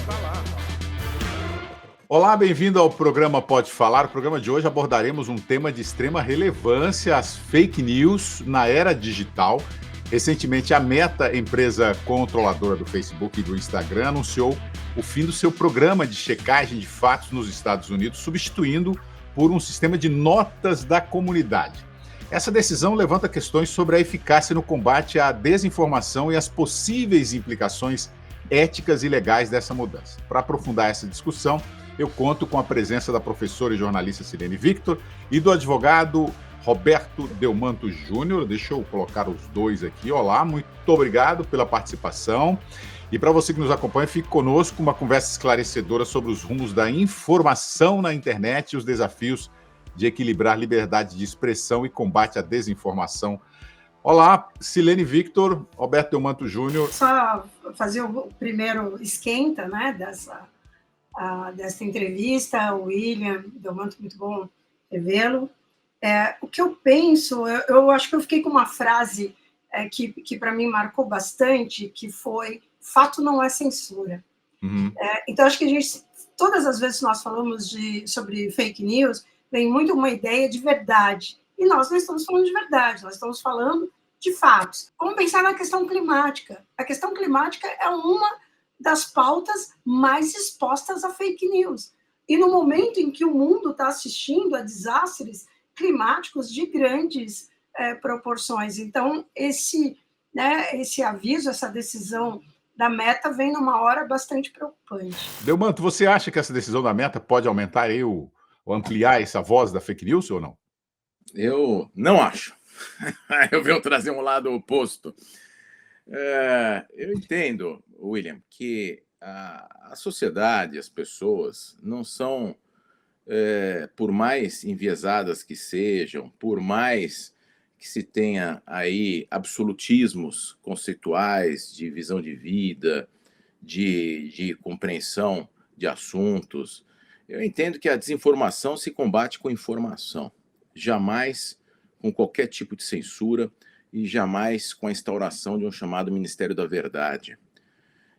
Tá lá. Olá, bem-vindo ao programa Pode Falar. No programa de hoje abordaremos um tema de extrema relevância, as fake news na era digital. Recentemente, a Meta, empresa controladora do Facebook e do Instagram, anunciou o fim do seu programa de checagem de fatos nos Estados Unidos, substituindo por um sistema de notas da comunidade. Essa decisão levanta questões sobre a eficácia no combate à desinformação e as possíveis implicações éticas e legais dessa mudança. Para aprofundar essa discussão, eu conto com a presença da professora e jornalista Silene Victor e do advogado Roberto Delmanto Júnior. Deixa eu colocar os dois aqui. Olá, muito obrigado pela participação. E para você que nos acompanha, fique conosco uma conversa esclarecedora sobre os rumos da informação na internet e os desafios de equilibrar liberdade de expressão e combate à desinformação. Olá, Silene Victor, Roberto Delmanto Júnior. Só fazer o primeiro esquenta, né, dessa entrevista. O William Delmanto, muito bom revê-lo. O que eu penso, eu acho que eu fiquei com uma frase que para mim marcou bastante, que foi: fato não é censura. Uhum. Então, acho que todas as vezes que nós falamos sobre fake news, vem muito uma ideia de verdade. E nós não estamos falando de verdade, nós estamos falando de fatos. Vamos pensar na questão climática. A questão climática é uma das pautas mais expostas a fake news. E no momento em que o mundo está assistindo a desastres climáticos de grandes proporções. Então, esse aviso, essa decisão da Meta vem numa hora bastante preocupante. Delmanto, você acha que essa decisão da Meta pode aumentar aí ou ampliar essa voz da fake news ou não? Eu não acho. Eu venho trazer um lado oposto. Eu entendo, William, que a sociedade, as pessoas, não são, por mais enviesadas que sejam, por mais que se tenha aí absolutismos conceituais de visão de vida, de compreensão de assuntos, eu entendo que a desinformação se combate com informação, jamais com qualquer tipo de censura e jamais com a instauração de um chamado Ministério da Verdade.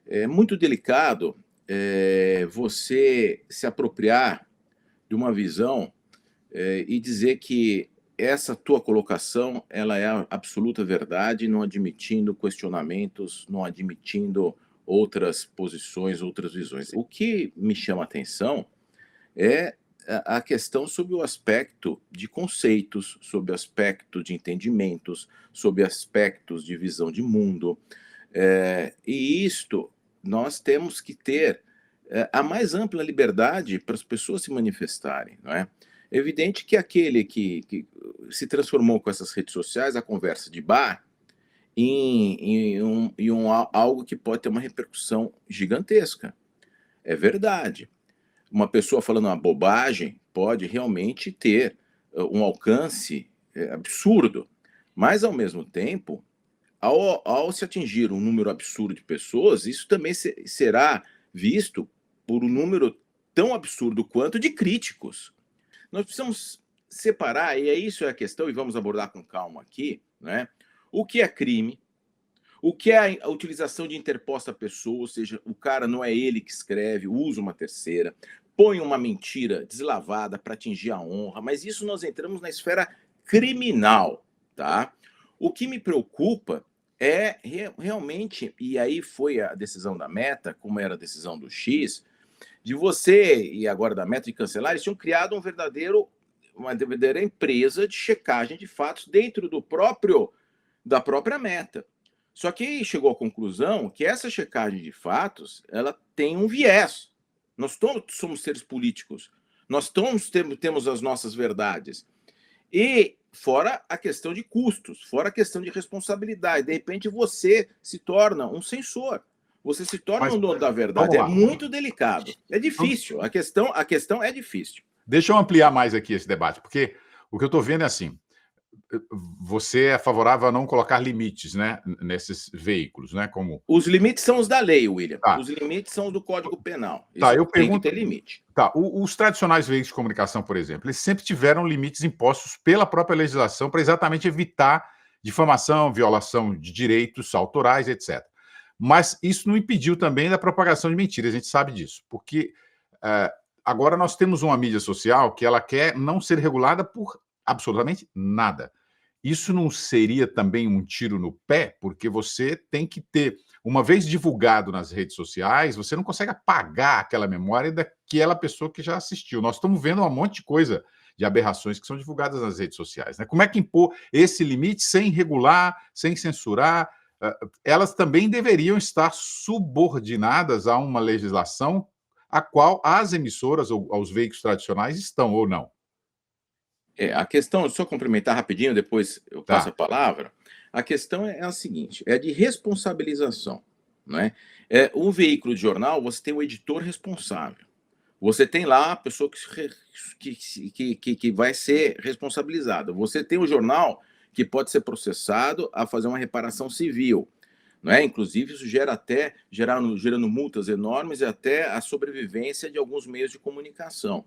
É muito delicado você se apropriar de uma visão e dizer que essa tua colocação ela é a absoluta verdade, não admitindo questionamentos, não admitindo outras posições, outras visões. O que me chama a atenção é a questão sobre o aspecto de conceitos, sobre o aspecto de entendimentos, sobre aspectos de visão de mundo. E isto nós temos que ter a mais ampla liberdade para as pessoas se manifestarem, não é? É evidente que aquele que se transformou com essas redes sociais, a conversa de bar, em algo que pode ter uma repercussão gigantesca. É verdade. Uma pessoa falando uma bobagem pode realmente ter um alcance absurdo, mas, ao mesmo tempo, ao se atingir um número absurdo de pessoas, isso também será visto por um número tão absurdo quanto de críticos. Nós precisamos separar, e isso é a questão, e vamos abordar com calma aqui, né? O que é crime, o que é a utilização de interposta pessoa, ou seja, o cara não é ele que escreve, usa uma terceira, põe uma mentira deslavada para atingir a honra, mas isso nós entramos na esfera criminal, tá? O que me preocupa é realmente, e aí foi a decisão da Meta, como era a decisão do X, de você, e agora da Meta, de cancelar, eles tinham criado uma verdadeira empresa de checagem de fatos dentro da própria Meta. Só que chegou à conclusão que essa checagem de fatos ela tem um viés. Nós todos somos seres políticos. Nós todos temos as nossas verdades. E fora a questão de custos, fora a questão de responsabilidade. De repente você se torna um censor. Você se torna um dono da verdade. É muito delicado. É difícil. A questão é difícil. Deixa eu ampliar mais aqui esse debate, porque o que eu estou vendo é assim: você é favorável a não colocar limites, né, nesses veículos, né? Como os limites são os da lei, William. Tá. Os limites são os do Código Penal. Tá, eu pergunto, tem que ter limite. Tá, os tradicionais veículos de comunicação, por exemplo, eles sempre tiveram limites impostos pela própria legislação para exatamente evitar difamação, violação de direitos autorais, etc. Mas isso não impediu também da propagação de mentiras, a gente sabe disso, porque agora nós temos uma mídia social que ela quer não ser regulada por absolutamente nada. Isso não seria também um tiro no pé? Porque você tem que ter, uma vez divulgado nas redes sociais, você não consegue apagar aquela memória daquela pessoa que já assistiu. Nós estamos vendo um monte de coisa, de aberrações que são divulgadas nas redes sociais, né? Como é que impor esse limite sem regular, sem censurar? Elas também deveriam estar subordinadas a uma legislação a qual as emissoras ou aos veículos tradicionais estão, ou não? A questão, só complementar rapidinho, depois eu passo a palavra. A questão é a seguinte: é de responsabilização, não é? Um veículo de jornal, você tem o editor responsável. Você tem lá a pessoa que vai ser responsabilizada. Você tem o jornal que pode ser processado a fazer uma reparação civil, não é? Inclusive, isso gerando multas enormes e até a sobrevivência de alguns meios de comunicação.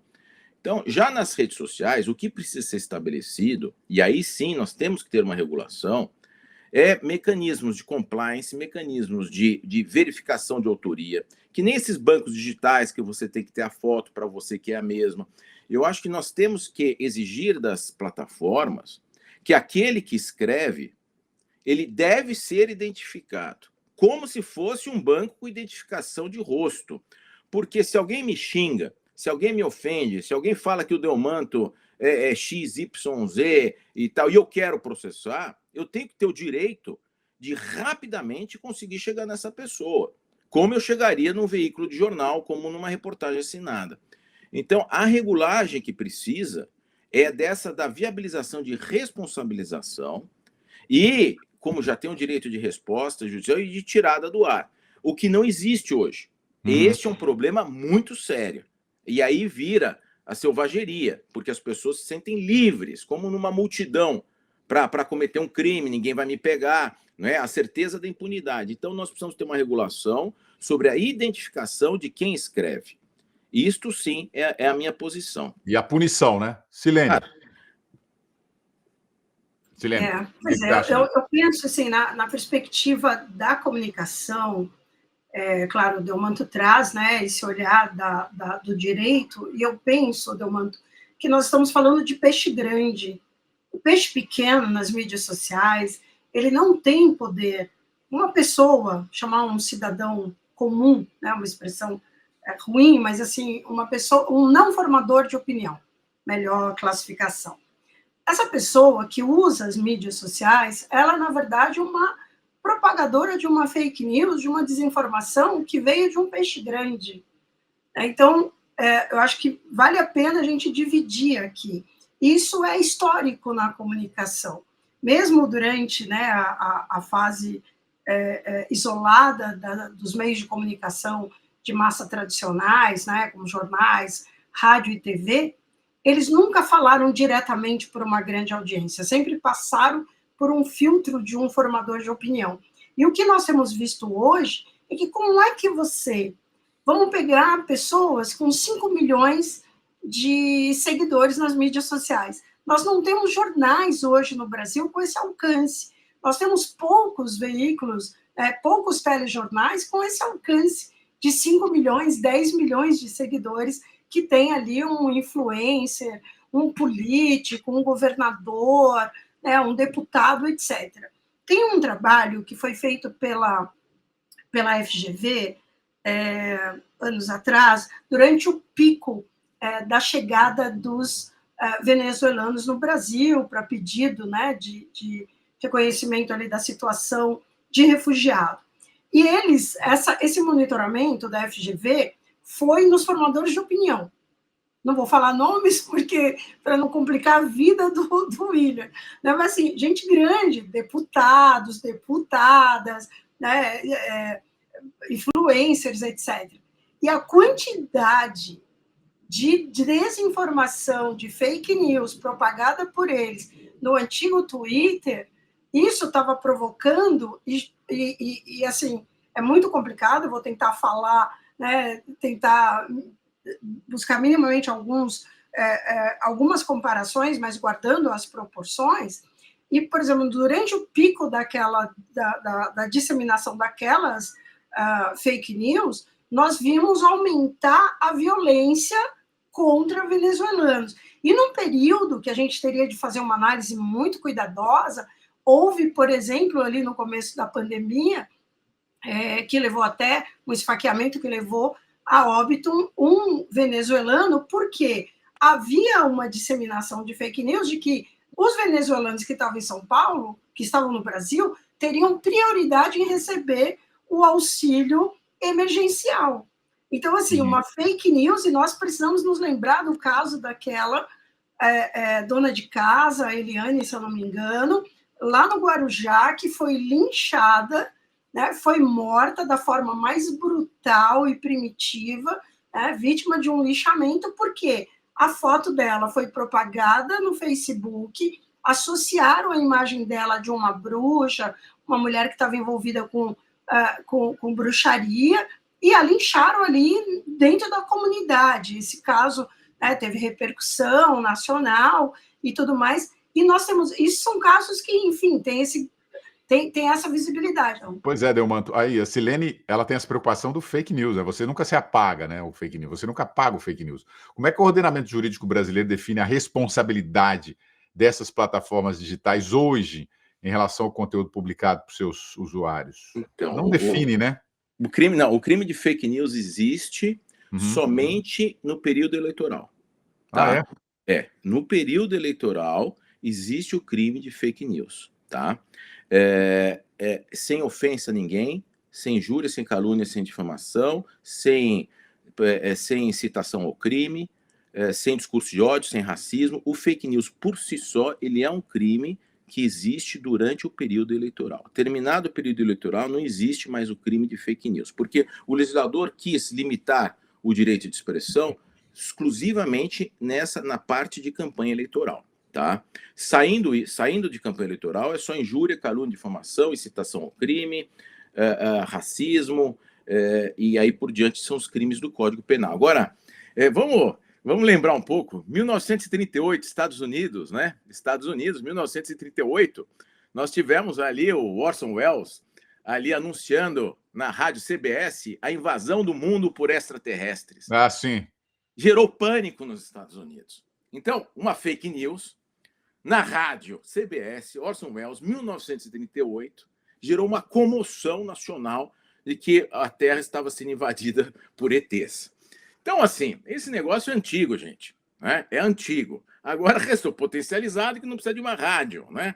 Então, já nas redes sociais, o que precisa ser estabelecido, e aí sim nós temos que ter uma regulação, é mecanismos de compliance, mecanismos de verificação de autoria, que nem esses bancos digitais que você tem que ter a foto para você que é a mesma. Eu acho que nós temos que exigir das plataformas que aquele que escreve, ele deve ser identificado, como se fosse um banco com identificação de rosto. Porque se alguém me xinga, se alguém me ofende, se alguém fala que o Delmanto é XYZ e tal, e eu quero processar, eu tenho que ter o direito de rapidamente conseguir chegar nessa pessoa, como eu chegaria num veículo de jornal, como numa reportagem assinada. Então, a regulagem que precisa é da viabilização de responsabilização e, como já tem o direito de resposta judicial e de tirada do ar, o que não existe hoje. Este é um problema muito sério. E aí vira a selvageria, porque as pessoas se sentem livres, como numa multidão, para cometer um crime, ninguém vai me pegar, não é? A certeza da impunidade. Então, nós precisamos ter uma regulação sobre a identificação de quem escreve. Isto, sim, é a minha posição. E a punição, né? Silene. Silene, pois eu penso assim, na perspectiva da comunicação. Claro, o Delmanto traz, né, esse olhar do direito, e eu penso, Delmanto, que nós estamos falando de peixe grande. O peixe pequeno nas mídias sociais, ele não tem poder. Uma pessoa, chamar um cidadão comum, né, uma expressão ruim, mas assim, uma pessoa, um não formador de opinião, melhor classificação. Essa pessoa que usa as mídias sociais, ela, na verdade, é uma propagadora de uma fake news, de uma desinformação que veio de um peixe grande. Então, eu acho que vale a pena a gente dividir aqui. Isso é histórico na comunicação. Mesmo durante, né, a fase isolada dos meios de comunicação de massa tradicionais, né, como jornais, rádio e TV, eles nunca falaram diretamente por uma grande audiência, sempre passaram por um filtro de um formador de opinião. E o que nós temos visto hoje é que como é que vamos pegar pessoas com 5 milhões de seguidores nas mídias sociais. Nós não temos jornais hoje no Brasil com esse alcance. Nós temos poucos veículos, poucos telejornais com esse alcance de 5 milhões, 10 milhões de seguidores que tem ali um influencer, um político, um governador, um deputado, etc. Tem um trabalho que foi feito pela FGV, anos atrás, durante o pico da chegada dos venezuelanos no Brasil, para pedido, né, de reconhecimento ali da situação de refugiado. E esse monitoramento da FGV foi nos formadores de opinião. Não vou falar nomes, porque para não complicar a vida do William. Né? Mas, assim, gente grande, deputados, deputadas, né? Influencers, etc. E a quantidade de desinformação, de fake news propagada por eles no antigo Twitter, isso estava provocando, e assim, é muito complicado, eu vou tentar falar, né, tentar buscar minimamente algumas comparações, mas guardando as proporções. E, por exemplo, durante o pico da disseminação daquelas fake news, nós vimos aumentar a violência contra venezuelanos. E num período que a gente teria de fazer uma análise muito cuidadosa, houve, por exemplo, ali no começo da pandemia, que levou até um esfaqueamento que levou a óbito um venezuelano, porque havia uma disseminação de fake news de que os venezuelanos que estavam em São Paulo, que estavam no Brasil, teriam prioridade em receber o auxílio emergencial. Então, assim, uma fake news, e nós precisamos nos lembrar do caso daquela dona de casa, a Eliane, se eu não me engano, lá no Guarujá, que foi linchada, né, foi morta da forma mais brutal e primitiva, né, vítima de um linchamento, porque a foto dela foi propagada no Facebook, associaram a imagem dela de uma bruxa, uma mulher que estava envolvida com bruxaria, e a lincharam ali dentro da comunidade. Esse caso, né, teve repercussão nacional e tudo mais, e nós temos... Isso são casos que, enfim, tem essa visibilidade. Então. Pois é, Delmanto. Aí, a Silene, ela tem essa preocupação do fake news, né? Você nunca se apaga, né, o fake news. Você nunca apaga o fake news. Como é que o ordenamento jurídico brasileiro define a responsabilidade dessas plataformas digitais hoje em relação ao conteúdo publicado por seus usuários? Então, não define, né? O crime de fake news existe somente no período eleitoral. Tá? No período eleitoral existe o crime de fake news, tá? Sem ofensa a ninguém, sem injúria, sem calúnia, sem difamação, sem incitação ao crime, sem discurso de ódio, sem racismo. O fake news, por si só, ele é um crime que existe durante o período eleitoral. Terminado o período eleitoral, não existe mais o crime de fake news, porque o legislador quis limitar o direito de expressão exclusivamente na parte de campanha eleitoral. Tá? Saindo de campanha eleitoral, é só injúria, calúnia, difamação, incitação ao crime, racismo, e aí por diante são os crimes do Código Penal. Agora, vamos lembrar um pouco, 1938, Estados Unidos, né? Estados Unidos, 1938, nós tivemos ali o Orson Welles ali anunciando na rádio CBS a invasão do mundo por extraterrestres. Ah, sim. Gerou pânico nos Estados Unidos. Então, uma fake news na rádio CBS, Orson Welles, 1938, gerou uma comoção nacional de que a Terra estava sendo invadida por ETs. Então, assim, esse negócio é antigo, gente. Né? É antigo. Agora restou potencializado que não precisa de uma rádio, né?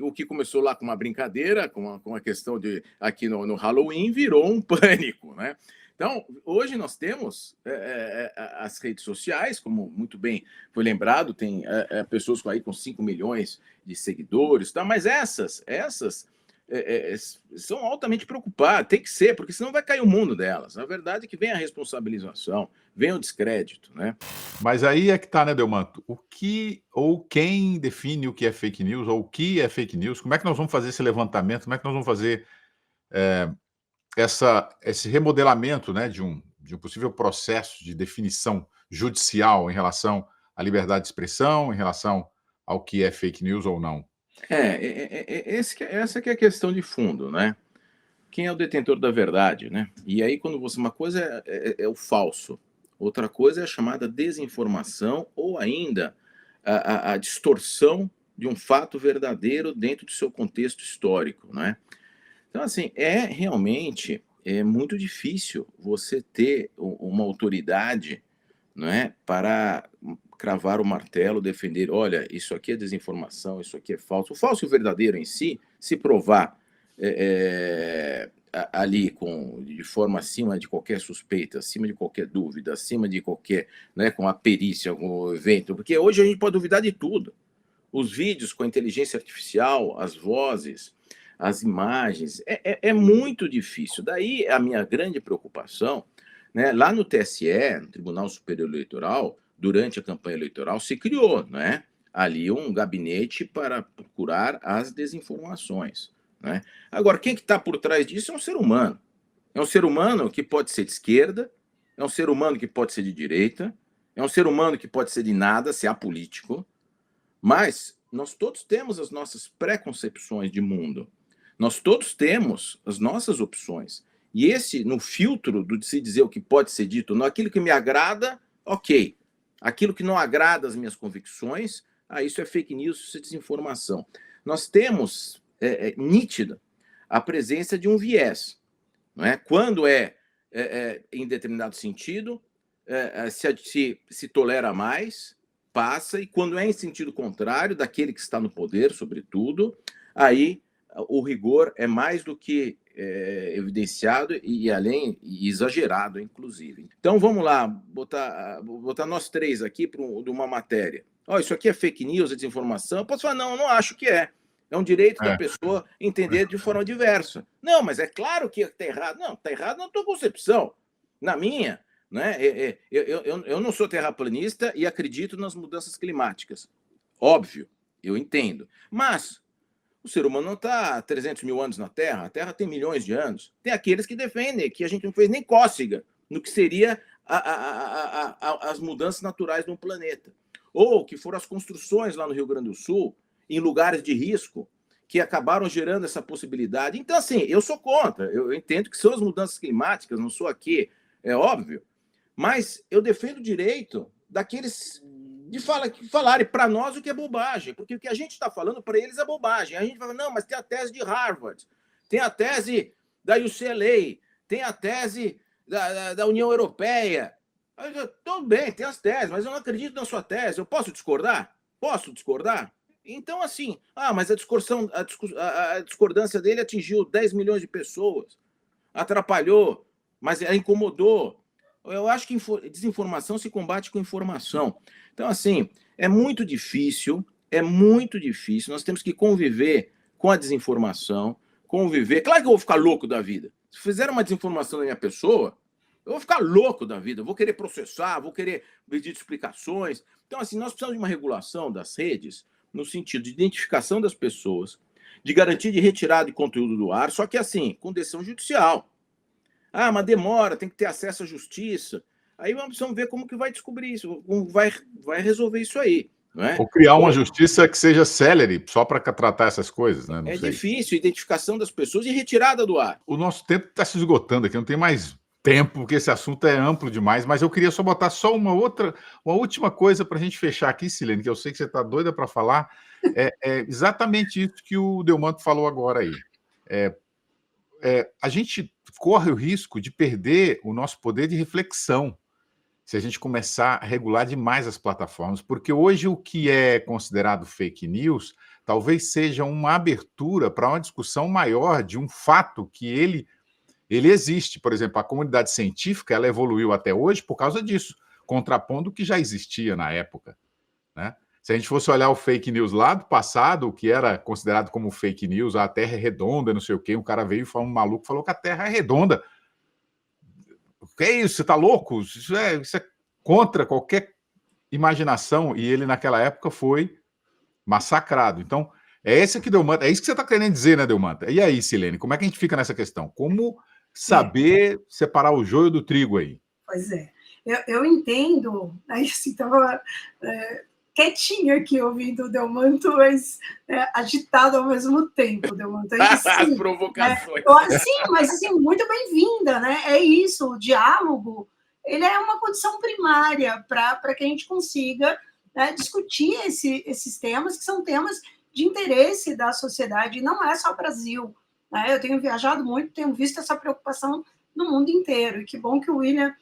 O que começou lá com uma brincadeira, com a questão de aqui no Halloween, virou um pânico, né? Então, hoje nós temos as redes sociais, como muito bem foi lembrado, tem pessoas aí com 5 milhões de seguidores, tá? Mas essas são altamente preocupadas, tem que ser, porque senão vai cair o mundo delas. A verdade é que vem a responsabilização, vem o descrédito, né? Mas aí é que tá, né, Delmanto? O que ou quem define o que é fake news, ou o que é fake news? Como é que nós vamos fazer esse levantamento? Como é que nós vamos fazer esse remodelamento, né, de um possível processo de definição judicial em relação à liberdade de expressão, em relação ao que é fake news ou não? Essa que é a questão de fundo, né? Quem é o detentor da verdade, né? E aí, quando uma coisa é o falso, outra coisa é a chamada desinformação ou ainda a distorção de um fato verdadeiro dentro do seu contexto histórico, né? Então, assim, realmente muito difícil você ter uma autoridade, não é, para cravar o martelo, defender, olha, isso aqui é desinformação, isso aqui é falso. O falso e o verdadeiro em si, se provar ali de forma acima de qualquer suspeita, acima de qualquer dúvida, acima de qualquer, né, com a perícia, com o evento, porque hoje a gente pode duvidar de tudo. Os vídeos com a inteligência artificial, as vozes, as imagens, é muito difícil. Daí a minha grande preocupação, né, lá no TSE, no Tribunal Superior Eleitoral, durante a campanha eleitoral, se criou, né, ali um gabinete para procurar as desinformações, né? Agora, quem que está por trás disso é um ser humano. É um ser humano que pode ser de esquerda, é um ser humano que pode ser de direita, é um ser humano que pode ser de nada, ser apolítico, mas nós todos temos as nossas preconcepções de mundo. Nós todos temos as nossas opções. E esse, no filtro de se dizer o que pode ser dito, não, aquilo que me agrada, ok. Aquilo que não agrada as minhas convicções, isso é fake news, isso é desinformação. Nós temos nítida a presença de um viés. Não é? Quando em determinado sentido, se tolera mais, passa, e quando é em sentido contrário, daquele que está no poder, sobretudo, aí o rigor é mais do que evidenciado e exagerado, inclusive. Então vamos lá, botar nós três aqui de uma matéria. Isso aqui é fake news, é desinformação. Eu posso falar, não acho que é. É um direito da pessoa entender de forma diversa. Não, mas é claro que está errado. Não, está errado na tua concepção. Na minha, né? Eu não sou terraplanista e acredito nas mudanças climáticas. Óbvio, eu entendo. Mas o ser humano não está há 300 mil anos na Terra. A Terra tem milhões de anos. Tem aqueles que defendem que a gente não fez nem cócega no que seria as mudanças naturais de um planeta. Ou que foram as construções lá no Rio Grande do Sul, em lugares de risco, que acabaram gerando essa possibilidade. Então, assim, eu sou contra. Eu entendo que são as mudanças climáticas, não sou aqui, é óbvio, mas eu defendo o direito daqueles de falarem para nós o que é bobagem, porque o que a gente está falando para eles é bobagem. A gente fala, não, mas tem a tese de Harvard, tem a tese da UCLA, tem a tese da União Europeia. Tudo bem, tem as teses, mas eu não acredito na sua tese. Eu posso discordar? Posso discordar? Então, assim, mas a discordância dele atingiu 10 milhões de pessoas, atrapalhou, mas incomodou. Eu acho que desinformação se combate com informação. Então, assim, é muito difícil, nós temos que conviver com a desinformação, Claro que eu vou ficar louco da vida. Se fizer uma desinformação na minha pessoa, eu vou ficar louco da vida, eu vou querer processar, vou querer pedir explicações. Então, assim, nós precisamos de uma regulação das redes no sentido de identificação das pessoas, de garantia de retirada de conteúdo do ar, só que assim, com decisão judicial. Mas demora, tem que ter acesso à justiça. Aí vamos ver como que vai descobrir isso, como vai resolver isso aí. Não é? Ou criar uma justiça que seja célere, só para tratar essas coisas, né? Não sei. Difícil, identificação das pessoas e retirada do ar. O nosso tempo está se esgotando aqui, não tem mais tempo, porque esse assunto é amplo demais, mas eu queria só botar só uma última coisa para a gente fechar aqui, Silene, que eu sei que você está doida para falar, é exatamente isso que o Delmanto falou agora aí. A gente corre o risco de perder o nosso poder de reflexão se a gente começar a regular demais as plataformas, porque hoje o que é considerado fake news talvez seja uma abertura para uma discussão maior de um fato que ele existe. Por exemplo, a comunidade científica ela evoluiu até hoje por causa disso, contrapondo o que já existia na época, né? Se a gente fosse olhar o fake news lá do passado, o que era considerado como fake news, a Terra é redonda, não sei o quê, um cara veio e falou, um maluco falou que a Terra é redonda. O que é isso? Você está louco? Isso é contra qualquer imaginação, e ele naquela época foi massacrado. Então, é isso que você está querendo dizer, né, Delmanta? E aí, Silene, como é que a gente fica nessa questão? Como saber separar o joio do trigo aí? Pois é. Eu entendo, aí assim, estava quietinho aqui ouvindo o Delmanto, mas agitado ao mesmo tempo, Delmanto. As provocações. Sim, mas assim, muito bem-vinda, né? É isso, o diálogo, ele é uma condição primária para que a gente consiga discutir esses temas, que são temas de interesse da sociedade, e não é só Brasil. Né? Eu tenho viajado muito, tenho visto essa preocupação no mundo inteiro, e que bom que o William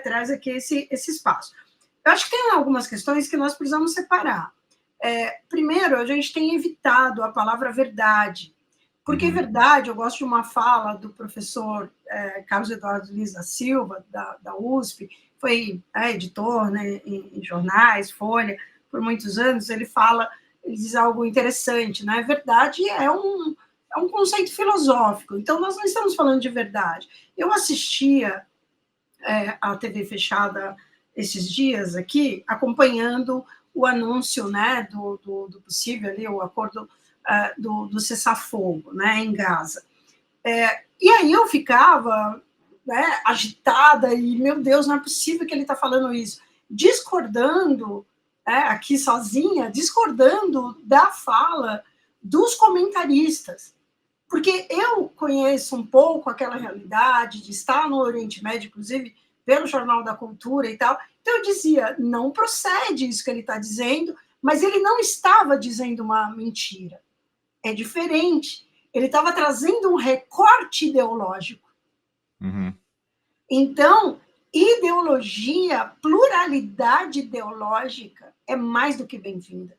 traz aqui esse espaço. Eu acho que tem algumas questões que nós precisamos separar. Primeiro, a gente tem evitado a palavra verdade, porque verdade, eu gosto de uma fala do professor Carlos Eduardo Luiz da Silva, da USP, foi editor, né, em jornais, Folha, por muitos anos. Ele diz algo interessante, né? Verdade é um conceito filosófico, então nós não estamos falando de verdade. Eu assistia a TV fechada esses dias aqui, acompanhando o anúncio, né, do possível ali, o acordo do cessar-fogo, né, em Gaza. E aí eu ficava agitada e, meu Deus, não é possível que ele está falando isso, discordando, aqui sozinha, discordando da fala dos comentaristas, Porque eu conheço um pouco aquela realidade de estar no Oriente Médio, inclusive pelo Jornal da Cultura e tal. Então, eu dizia, não procede isso que ele está dizendo, mas ele não estava dizendo uma mentira. É diferente. Ele estava trazendo um recorte ideológico. Uhum. Então, ideologia, pluralidade ideológica é mais do que bem-vinda.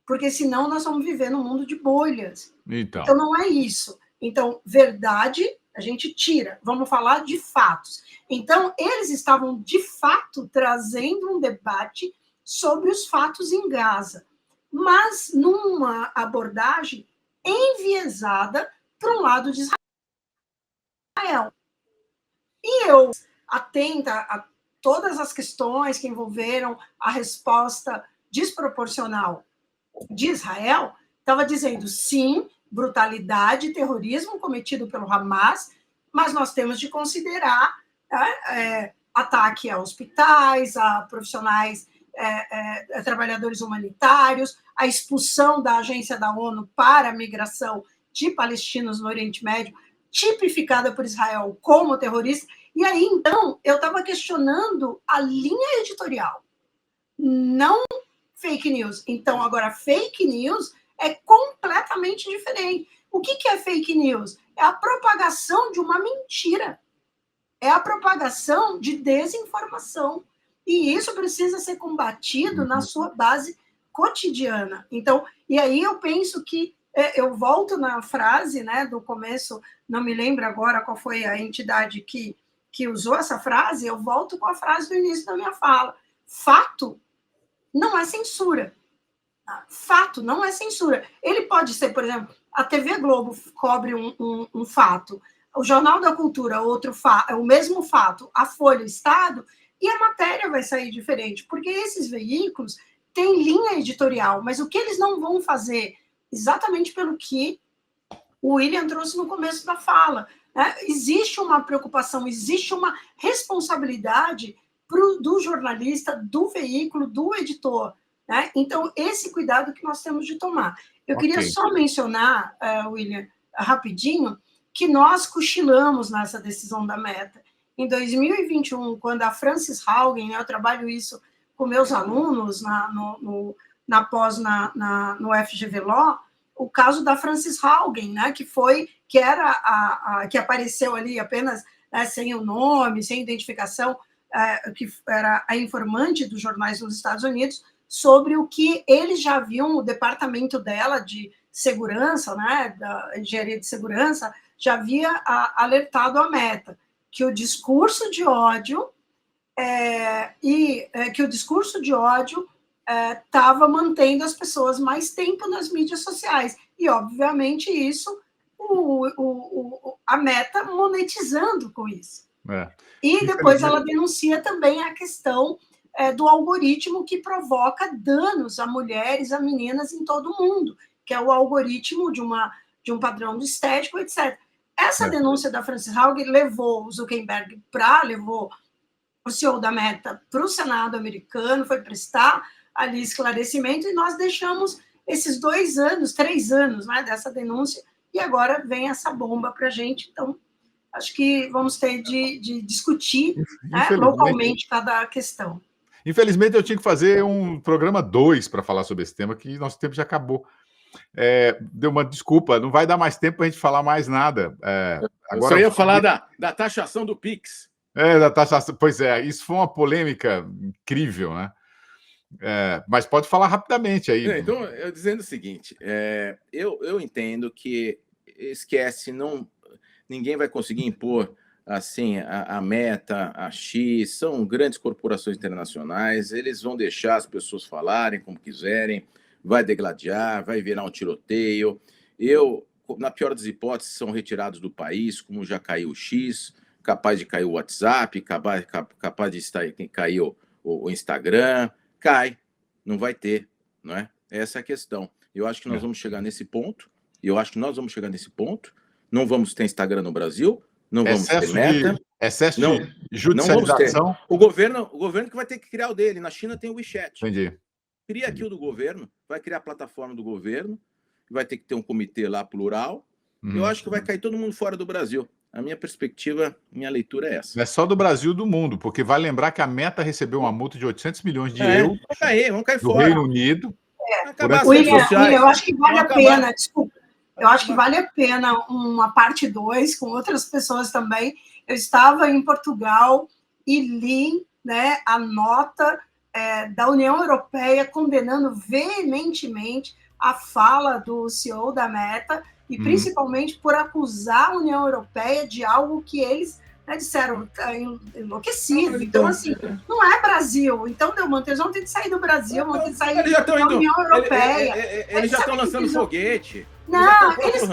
Porque senão nós vamos viver num mundo de bolhas. Então não é isso. Então, verdade, a gente tira. Vamos falar de fatos. Então, eles estavam, de fato, trazendo um debate sobre os fatos em Gaza, mas numa abordagem enviesada para um lado de Israel. E eu, atenta a todas as questões que envolveram a resposta desproporcional de Israel, estava dizendo, sim, brutalidade, terrorismo cometido pelo Hamas, mas nós temos de considerar ataque a hospitais, a profissionais, trabalhadores humanitários, a expulsão da agência da ONU para a migração de palestinos no Oriente Médio, tipificada por Israel como terrorista. E aí, então, eu estava questionando a linha editorial, não fake news. Então, agora, fake news é completamente diferente. O que é fake news? É a propagação de uma mentira. É a propagação de desinformação. E isso precisa ser combatido na sua base cotidiana. Então, e aí eu penso que eu volto na frase, né, do começo, não me lembro agora qual foi a entidade que usou essa frase, eu volto com a frase do início da minha fala. Fato não é censura. Fato não é censura. Ele pode ser, por exemplo, a TV Globo cobre um fato, o Jornal da Cultura, o mesmo fato, a Folha, o Estado, e a matéria vai sair diferente, porque esses veículos têm linha editorial, mas o que eles não vão fazer, exatamente pelo que o William trouxe no começo da fala, né? Existe uma preocupação, existe uma responsabilidade do jornalista, do veículo, do editor, né? Então, esse cuidado que nós temos de tomar. Eu queria só mencionar, William, rapidinho, que nós cochilamos nessa decisão da meta. Em 2021, quando a Frances Haugen, né, eu trabalho isso com meus alunos na pós no FGV Law, o caso da Frances Haugen, né, que apareceu ali apenas, né, sem o nome, sem identificação, que era a informante dos jornais nos Estados Unidos, sobre o que eles já viam, o departamento dela de segurança, né, da engenharia de segurança, já havia alertado a Meta, que o discurso de ódio estava mantendo as pessoas mais tempo nas mídias sociais. E, obviamente, isso, a Meta monetizando com isso. E depois ela denuncia também a questão do algoritmo que provoca danos a mulheres, a meninas em todo o mundo, que é o algoritmo de um padrão do estético, etc. Essa denúncia da Frances Haugen levou o Zuckerberg levou o CEO da Meta para o Senado americano, foi prestar ali esclarecimento, e nós deixamos esses 2 anos, 3 anos, né, dessa denúncia, e agora vem essa bomba para a gente. Então, acho que vamos ter de discutir, né, localmente cada questão. Infelizmente, eu tinha que fazer um programa 2 para falar sobre esse tema, que nosso tempo já acabou. Deu uma desculpa, não vai dar mais tempo para a gente falar mais nada. Eu só ia falar da taxação do Pix. Da taxação. Pois é, isso foi uma polêmica incrível, né? Mas pode falar rapidamente aí. Então, eu dizendo o seguinte, eu entendo que esquece, ninguém vai conseguir impor assim a Meta, a X, são grandes corporações internacionais, eles vão deixar as pessoas falarem como quiserem, vai degladiar, vai virar um tiroteio. Na pior das hipóteses, são retirados do país, como já caiu o X, capaz de cair o WhatsApp, capaz de cair o Instagram. Cai, não vai ter, não é? Essa é a questão. Eu acho que nós vamos chegar nesse ponto, não vamos ter Instagram no Brasil, não vamos ter Meta. Excesso de judicialização. O governo que vai ter que criar o dele. Na China tem o WeChat. Entendi. Cria aqui o do governo, vai criar a plataforma do governo, vai ter que ter um comitê lá plural, Eu acho que vai cair todo mundo fora do Brasil. A minha perspectiva, minha leitura é essa. Não é só do Brasil, do mundo, porque vai lembrar que a Meta recebeu uma multa de 800 milhões de euros Vamos cair do fora. Reino Unido. William, eu acho que vale a pena, desculpa, eu acho que vale a pena uma parte 2 com outras pessoas também. Eu estava em Portugal e li, né, a nota da União Europeia condenando veementemente a fala do CEO da Meta, e principalmente por acusar a União Europeia de algo que eles, né, disseram enlouquecido. Então, assim, não é Brasil. Então, Delmanto, eles vão ter que sair do Brasil, vão ter que sair da União Europeia. Eles já estão lançando foguete. Não, eles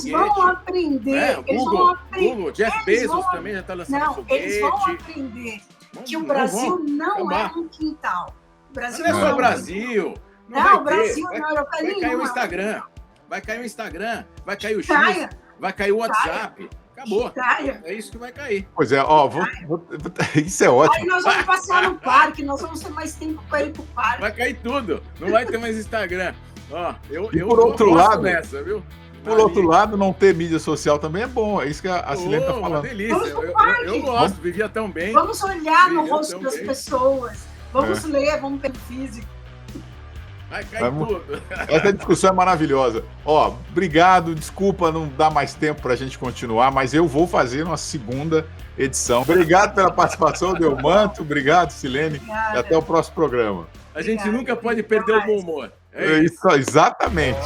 vão aprender. Google, Jeff Bezos também já está lançando foguete. Eles vão aprender que o Brasil não é um quintal. O Brasil não é só o Brasil. Não, o Brasil não é Europa nenhuma. Vai cair o Instagram. Vai cair o Instagram, vai cair o X, vai cair o WhatsApp. Acabou. É isso que vai cair. Pois é, isso é ótimo. Aí nós vamos passear no parque, nós vamos ter mais tempo para ir pro parque. Vai cair tudo. Não vai ter mais Instagram. Eu por outro lado, nessa, viu? Por outro lado, não ter mídia social também é bom. É isso que a Silene está falando. Uma delícia. Eu gosto, vivia tão bem. Vamos olhar no rosto das pessoas. Vamos ler, vamos ter físico. Vai cair tudo. Essa discussão é maravilhosa. Obrigado, desculpa não dar mais tempo para a gente continuar, mas eu vou fazer uma segunda edição. Obrigado pela participação, Delmanto. Obrigado, Silene. Obrigada. E até o próximo programa. A gente nunca pode perder o bom humor. Isso, exatamente.